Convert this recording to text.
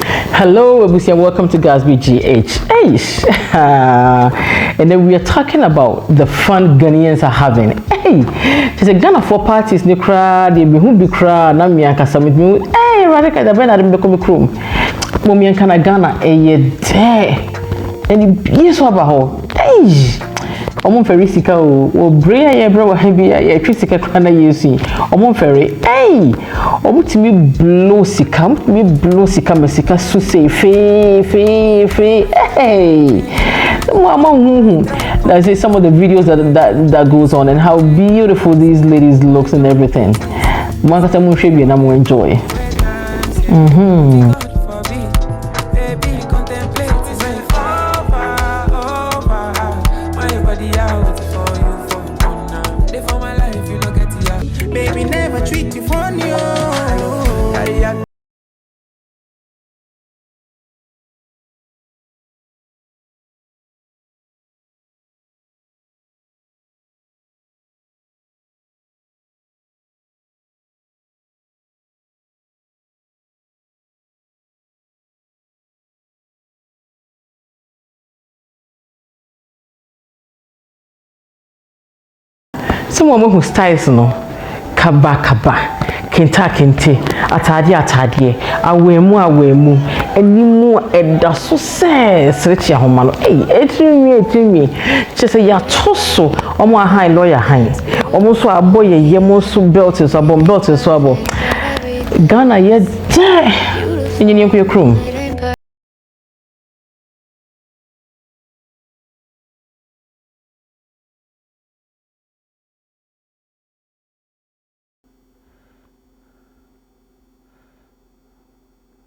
Hello, Abusia, welcome to Gasby GH. And then we are talking about the fun Ghanaians are having. Hey, there's a Ghana for parties, the crowd, the be crowd, Namia Casamit. Hey, Radika, the Bernard become crew. Momian Kana Ghana, a day. And yes, Wabaho. Hey. Omon ferry sika o brea ye bra wa heavy ye twisika kana yesi omon ferry omutimi blow sika mesika su say fe hey mama that's some of the videos that goes on and how beautiful these ladies looks and everything mwakata mu hwe na mu enjoy Someone who styles no kaba kente atade awemu enimu eda so se srechi ahoma no etimi chese ya toso omo ahan lawyer han omo so aboye yemo so belt so abo Ghana ye je enyini ekwe krum